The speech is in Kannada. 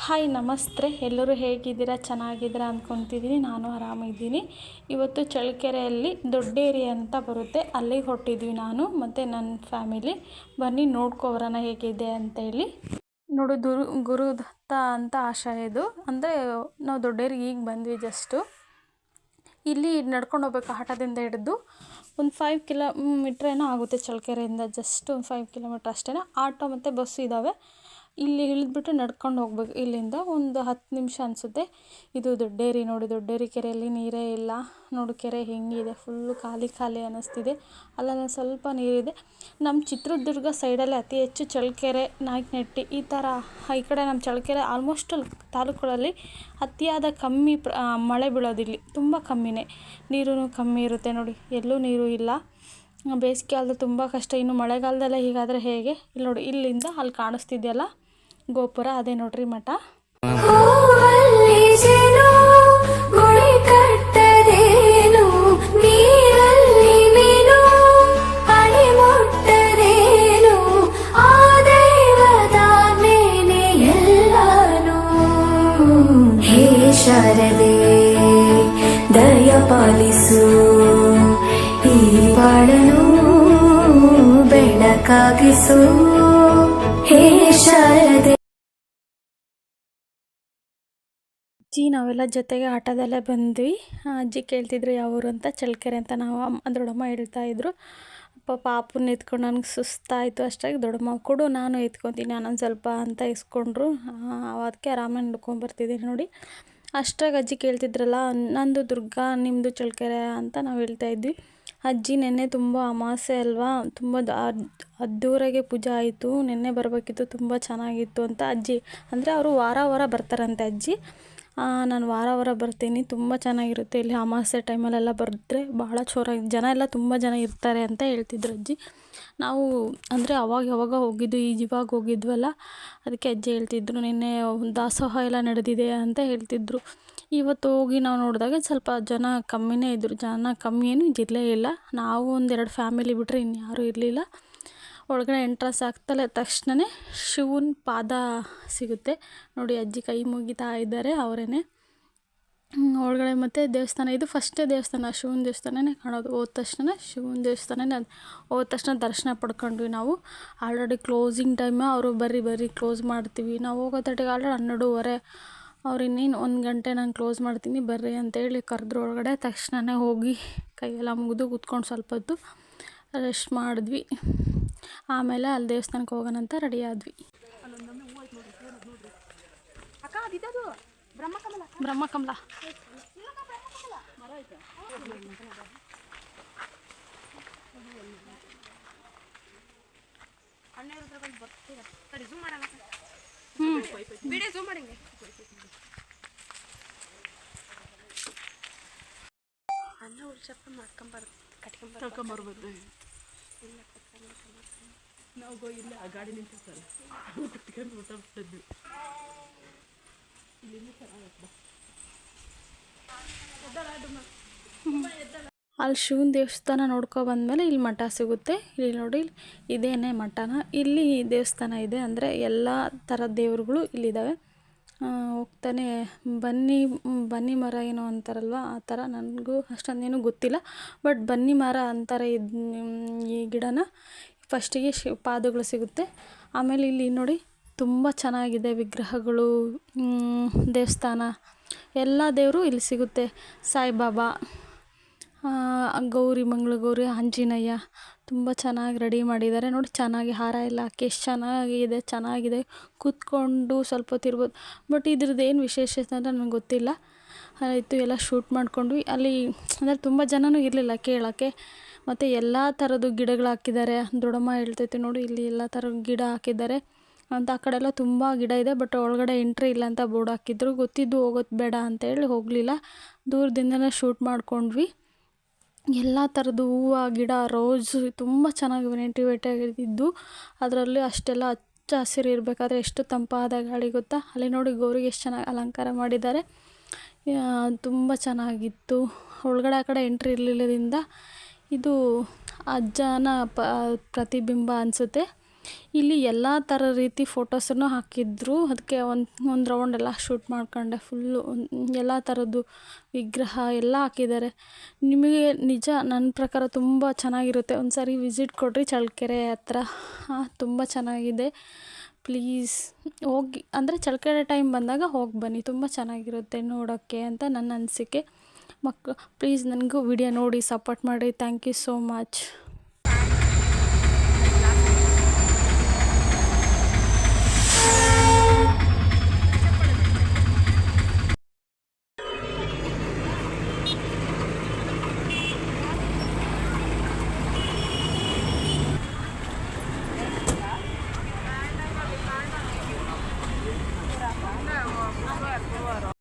ಹಾಯ್ ನಮಸ್ತೆ, ಎಲ್ಲರೂ ಹೇಗಿದ್ದೀರಾ? ಚೆನ್ನಾಗಿದ್ದೀರಾ ಅಂದ್ಕೊತಿದ್ದೀನಿ. ನಾನು ಆರಾಮಿದ್ದೀನಿ. ಇವತ್ತು ಚಳ್ಳಕೆರೆಯಲ್ಲಿ ದೊಡ್ಡೇರಿ ಅಂತ ಬರುತ್ತೆ, ಅಲ್ಲಿಗೆ ಹೊರಟಿದ್ವಿ ನಾನು ಮತ್ತು ನನ್ನ ಫ್ಯಾಮಿಲಿ. ಬನ್ನಿ ನೋಡ್ಕೊಬರೋಣ ಹೇಗಿದೆ ಅಂತೇಳಿ. ನೋಡು, ಗುರುದತ್ತ ಅಂತ ಆಶ್ರಯ ಇದು. ಅಂದರೆ ನಾವು ದೊಡ್ಡೇರಿಗೆ ಈಗ ಬಂದ್ವಿ ಜಸ್ಟು. ಇಲ್ಲಿ ನಡ್ಕೊಂಡು ಹೋಗ್ಬೇಕು, ಆಟೋದಿಂದ ಹಿಡಿದು ಒಂದು 5 ಕಿಲೋಮೀಟ್ರ್ ಏನೋ ಆಗುತ್ತೆ. ಚಳ್ಳಕೆರೆಯಿಂದ ಜಸ್ಟ್ ಒಂದು 5 ಕಿಲೋಮೀಟ್ರ್ ಅಷ್ಟೇ. ಆಟೋ ಮತ್ತು ಬಸ್ಸು ಇದ್ದಾವೆ. ಇಲ್ಲಿ ಇಳಿದ್ಬಿಟ್ಟು ನಡ್ಕೊಂಡು ಹೋಗ್ಬೇಕು. ಇಲ್ಲಿಂದ ಒಂದು 10 ನಿಮಿಷ ಅನಿಸುತ್ತೆ. ಇದು ದೊಡ್ಡೇರಿ. ನೋಡಿ, ದೊಡ್ಡೇರಿ ಕೆರೆಯಲ್ಲಿ ನೀರೇ ಇಲ್ಲ. ನೋಡು ಕೆರೆ ಹೆಂಗಿದೆ, ಫುಲ್ಲು ಖಾಲಿ ಖಾಲಿ ಅನ್ನಿಸ್ತಿದೆ. ಅಲ್ಲೆಲ್ಲ ಸ್ವಲ್ಪ ನೀರಿದೆ. ನಮ್ಮ ಚಿತ್ರದುರ್ಗ ಸೈಡಲ್ಲಿ ಅತಿ ಹೆಚ್ಚು ಚಳ್ಳಕೆರೆ, ನಾಯಕನಹಟ್ಟಿ ಈ ಥರ ಈ ಕಡೆ ನಮ್ಮ ಚಳ್ಳಕೆರೆ ಆಲ್ಮೋಸ್ಟ್ ತಾಲೂಕುಗಳಲ್ಲಿ ಅತಿಯಾದ ಕಮ್ಮಿ ಮಳೆ ಬೀಳೋದಿಲ್ಲಿ. ತುಂಬ ಕಮ್ಮಿನೇ, ನೀರು ಕಮ್ಮಿ ಇರುತ್ತೆ. ನೋಡಿ, ಎಲ್ಲೂ ನೀರು ಇಲ್ಲ. ಬೇಸಿಗೆ ಕಾಲದಲ್ಲಿ ತುಂಬ ಕಷ್ಟ. ಇನ್ನು ಮಳೆಗಾಲದಲ್ಲೇ ಹೀಗಾದರೆ ಹೇಗೆ? ಇಲ್ಲಿ ನೋಡಿ, ಇಲ್ಲಿಂದ ಅಲ್ಲಿ ಕಾಣಿಸ್ತಿದೆಯಲ್ಲ ಗೋಪುರ, ಅದೇ ನೋಡ್ರಿ ಮಠ. ಶಾರದೆ ದಯ ಪಾಲಿಸು, ಈ ಬಾಳನು ಬೆಳಕಾಗಿಸು. ಹೇ ಶಾರದೆ. ಅಜ್ಜಿ ನಾವೆಲ್ಲ ಜೊತೆಗೆ ಆಟೋದಲ್ಲೇ ಬಂದ್ವಿ. ಅಜ್ಜಿ ಕೇಳ್ತಿದ್ರು ಯಾವ ಊರು ಅಂತ. ಚಳ್ಳಕೆರೆ ಅಂತ ನಾವು ದೊಡ್ಡಮ್ಮ ಹೇಳ್ತಾಯಿದ್ರು. ಪಾಪನ ಎತ್ಕೊಂಡು ನನಗೆ ಸುಸ್ತಾಯಿತು. ಅಷ್ಟಾಗಿ ದೊಡ್ಡಮ್ಮ ಕೊಡು, ನಾನು ಎತ್ಕೊತೀನಿ ನಾನೊಂದು ಸ್ವಲ್ಪ ಅಂತ ಇಸ್ಕೊಂಡ್ರು. ಅದಕ್ಕೆ ಆರಾಮಾಗಿ ನಡ್ಕೊಂಬರ್ತಿದ್ದೀನಿ ನೋಡಿ. ಅಷ್ಟಾಗಿ ಅಜ್ಜಿ ಕೇಳ್ತಿದ್ರಲ್ಲ, ನಂದು ದುರ್ಗ, ನಿಮ್ಮದು ಚಳ್ಳಕೆರೆ ಅಂತ ನಾವು ಹೇಳ್ತಾಯಿದ್ವಿ. ಅಜ್ಜಿ ನೆನ್ನೆ ತುಂಬ ಅಮಾವಾಸ್ಯೆ ಅಲ್ವಾ, ತುಂಬ ಅದ್ದೂರಾಗೆ ಪೂಜೆ ಆಯಿತು. ನೆನ್ನೆ ಬರಬೇಕಿತ್ತು, ತುಂಬ ಚೆನ್ನಾಗಿತ್ತು ಅಂತ ಅಜ್ಜಿ. ಅಂದರೆ ಅವರು ವಾರ ಬರ್ತಾರಂತೆ ಅಜ್ಜಿ. ನಾನು ವಾರ ಬರ್ತೀನಿ, ತುಂಬ ಚೆನ್ನಾಗಿರುತ್ತೆ ಇಲ್ಲಿ. ಅಮಾವಾಸ್ಯೆ ಟೈಮಲ್ಲೆಲ್ಲ ಬರೆದ್ರೆ ಭಾಳ ಜೋರಾಗಿ ಜನ ಎಲ್ಲ ತುಂಬ ಜನ ಇರ್ತಾರೆ ಅಂತ ಹೇಳ್ತಿದ್ರು ಅಜ್ಜಿ. ನಾವು ಅಂದರೆ ಯಾವಾಗ ಹೋಗಿದ್ದು, ಇವಾಗ ಹೋಗಿದ್ವಲ್ಲ, ಅದಕ್ಕೆ ಅಜ್ಜಿ ಹೇಳ್ತಿದ್ರು ನಿನ್ನೆ ದಾಸೋಹ ಎಲ್ಲ ನಡೆದಿದೆ ಅಂತ ಹೇಳ್ತಿದ್ರು. ಇವತ್ತು ಹೋಗಿ ನಾವು ನೋಡಿದಾಗ ಸ್ವಲ್ಪ ಜನ ಕಮ್ಮಿನೇ ಇದ್ದರು. ಜನ ಕಮ್ಮಿ ಏನು ಇರಲೇ ಇಲ್ಲ. ನಾವು ಒಂದೆರಡು ಫ್ಯಾಮಿಲಿ ಬಿಟ್ಟರೆ ಇನ್ಯಾರೂ ಇರಲಿಲ್ಲ. ಒಳಗಡೆ ಎಂಟ್ರೆನ್ಸ್ ಆಗ್ತಲೇ ತಕ್ಷಣವೇ ಶಿವನ ಪಾದ ಸಿಗುತ್ತೆ ನೋಡಿ. ಅಜ್ಜಿ ಕೈ ಮುಗಿತಾ ಇದ್ದಾರೆ, ಅವರೇನೆ ಒಳಗಡೆ. ಮತ್ತು ದೇವಸ್ಥಾನ ಇದು ಫಸ್ಟೇ ದೇವಸ್ಥಾನ, ಶಿವನ ದೇವಸ್ಥಾನನೇ ಕಾಣೋದು. ಹೋದ ತಕ್ಷಣ ಶಿವನ ದೇವಸ್ಥಾನನೇ. ಹೋದ ತಕ್ಷಣ ದರ್ಶನ ಪಡ್ಕೊಂಡ್ವಿ ನಾವು. ಆಲ್ರೆಡಿ ಕ್ಲೋಸಿಂಗ್ ಟೈಮ್, ಅವರು ಬರ್ರಿ ಕ್ಲೋಸ್ ಮಾಡ್ತೀವಿ. ನಾವು ಹೋಗೋ ತಟ್ಟಿಗೆ ಆಲ್ರೆಡಿ 12:30. ಅವ್ರು ಇನ್ನೇನು 1 ಗಂಟೆ ನಾನು ಕ್ಲೋಸ್ ಮಾಡ್ತೀನಿ ಬರ್ರಿ ಅಂತೇಳಿ ಕರೆದ್ರು. ಒಳಗಡೆ ತಕ್ಷಣವೇ ಹೋಗಿ ಕೈಯೆಲ್ಲ ಮುಗಿದು ಕೂತ್ಕೊಂಡು ಸ್ವಲ್ಪ ಹೊತ್ತು ರೆಸ್ಟ್ ಮಾಡಿದ್ವಿ. ಆಮೇಲೆ ಅಲ್ಲಿ ದೇವಸ್ಥಾನಕ್ಕೆ ಹೋಗೋಣ ಅಂತ ರೆಡಿ ಆದ್ವಿ. ಬ್ರಹ್ಮಕಮಲ ಅನ್ನ ಉಳ್ಸಪ್ಪ ಕಟ್ಕೊಂಬರ್ಬೋದು. ನಾವು ಇಲ್ಲ ಆ ಗಾಡಿ ನಿಂತಿರ್ತಾರೆ, ಕಟ್ಕೊಂಡು ಊಟ ಬಿಟ್ಟಿದ್ವಿ. ಅಲ್ಲಿ ಶಿವನ ದೇವಸ್ಥಾನ ನೋಡ್ಕೊಬಂದ್ಮೇಲೆ ಇಲ್ಲಿ ಮಠ ಸಿಗುತ್ತೆ. ಇಲ್ಲಿ ನೋಡಿ, ಇದೇನೇ ಮಠನ. ಇಲ್ಲಿ ದೇವಸ್ಥಾನ ಇದೆ, ಅಂದರೆ ಎಲ್ಲ ಥರದ ದೇವರುಗಳು ಇಲ್ಲಿದ್ದಾವೆ. ಹೋಗ್ತಾನೆ ಬನ್ನಿ ಮರ ಏನೋ ಅಂತಾರಲ್ವ, ಆ ಥರ. ನನಗೂ ಅಷ್ಟೊಂದೇನು ಗೊತ್ತಿಲ್ಲ, ಬಟ್ ಬನ್ನಿ ಮರ ಅಂತಾರೆ ಈ ಗಿಡನ. ಫಸ್ಟಿಗೆ ಪಾದಗಳು ಸಿಗುತ್ತೆ. ಆಮೇಲೆ ಇಲ್ಲಿ ನೋಡಿ, ತುಂಬ ಚೆನ್ನಾಗಿದೆ ವಿಗ್ರಹಗಳು, ದೇವಸ್ಥಾನ, ಎಲ್ಲ ದೇವರು ಇಲ್ಲಿ ಸಿಗುತ್ತೆ. ಸಾಯಿಬಾಬಾ, ಗೌರಿ, ಮಂಗಳಗೌರಿ, ಆಂಜನೇಯ ತುಂಬ ಚೆನ್ನಾಗಿ ರೆಡಿ ಮಾಡಿದ್ದಾರೆ ನೋಡಿ. ಚೆನ್ನಾಗಿ ಹಾರ ಎಲ್ಲ ಹಾಕಿ ಎಷ್ಟು ಚೆನ್ನಾಗಿದೆ. ಕೂತ್ಕೊಂಡು ಸ್ವಲ್ಪ ಹೊತ್ತು ಇರ್ಬೋದು. ಬಟ್ ಇದ್ರದ್ದು ಏನು ವಿಶೇಷತೆ ಅಂತ ನನಗೆ ಗೊತ್ತಿಲ್ಲ. ಆಯಿತು, ಎಲ್ಲ ಶೂಟ್ ಮಾಡ್ಕೊಂಡ್ವಿ. ಅಲ್ಲಿ ಅಂದರೆ ತುಂಬ ಜನನೂ ಇರಲಿಲ್ಲ ಕೇಳೋಕ್ಕೆ. ಮತ್ತು ಎಲ್ಲ ಥರದ್ದು ಗಿಡಗಳು ಹಾಕಿದ್ದಾರೆ. ದೊಡ್ಡಮ್ಮ ಹೇಳ್ತೈತೆ ನೋಡಿ, ಇಲ್ಲಿ ಎಲ್ಲ ಥರದ ಗಿಡ ಹಾಕಿದ್ದಾರೆ ಅಂತ. ಆ ಕಡೆ ಎಲ್ಲ ತುಂಬ ಗಿಡ ಇದೆ, ಬಟ್ ಒಳಗಡೆ ಎಂಟ್ರಿ ಇಲ್ಲ ಅಂತ ಬೋರ್ಡ್ ಹಾಕಿದ್ರು. ಗೊತ್ತಿದ್ದು ಹೋಗೋದು ಬೇಡ ಅಂತೇಳಿ ಹೋಗಲಿಲ್ಲ. ದೂರದಿಂದನೇ ಶೂಟ್ ಮಾಡ್ಕೊಂಡ್ವಿ. ಎಲ್ಲ ಥರದ್ದು ಹೂವು, ಗಿಡ, ರೋಸು ತುಂಬ ಚೆನ್ನಾಗಿ ವೆರೈಟಿಯಾಗಿದ್ದು. ಅದರಲ್ಲಿ ಅಷ್ಟೆಲ್ಲ ಹಚ್ಚ ಹಸಿರು ಇರಬೇಕಾದ್ರೆ ಎಷ್ಟು ತಂಪಾದ ಗಾಳಿ ಗೊತ್ತಾ. ಅಲ್ಲಿ ನೋಡಿ ಗೌರಿಗೆ ಎಷ್ಟು ಚೆನ್ನಾಗಿ ಅಲಂಕಾರ ಮಾಡಿದ್ದಾರೆ, ತುಂಬ ಚೆನ್ನಾಗಿತ್ತು. ಒಳಗಡೆ ಆ ಕಡೆ ಎಂಟ್ರಿ ಇರಲಿಲ್ಲದಿಂದ ಇದು ಅಜ್ಜನ ಪ್ರತಿಬಿಂಬ ಅನಿಸುತ್ತೆ. ಇಲ್ಲಿ ಎಲ್ಲ ಥರ ರೀತಿ ಫೋಟೋಸನ್ನು ಹಾಕಿದ್ರು. ಅದಕ್ಕೆ ಒಂದು ರೌಂಡ್ ಎಲ್ಲ ಶೂಟ್ ಮಾಡ್ಕೊಂಡೆ. ಫುಲ್ಲು ಎಲ್ಲ ಥರದ್ದು ವಿಗ್ರಹ ಎಲ್ಲ ಹಾಕಿದ್ದಾರೆ. ನಿಮಗೆ ನಿಜ ನನ್ನ ಪ್ರಕಾರ ತುಂಬ ಚೆನ್ನಾಗಿರುತ್ತೆ. ಒಂದು ಸಾರಿ ವಿಸಿಟ್ ಕೊಡಿರಿ ಚಳ್ಳಕೆರೆ ಹತ್ರ. ತುಂಬ ಚೆನ್ನಾಗಿದೆ. ಪ್ಲೀಸ್ ಹೋಗಿ, ಅಂದರೆ ಚಳ್ಳಕೆರೆ ಟೈಮ್ ಬಂದಾಗ ಹೋಗಿ ಬನ್ನಿ, ತುಂಬ ಚೆನ್ನಾಗಿರುತ್ತೆ ನೋಡೋಕ್ಕೆ ಅಂತ ನನ್ನ ಅನಿಸಿಕೆ. ಪ್ಲೀಸ್ ನನಗೂ ವಿಡಿಯೋ ನೋಡಿ ಸಪೋರ್ಟ್ ಮಾಡಿ. Thank you so much.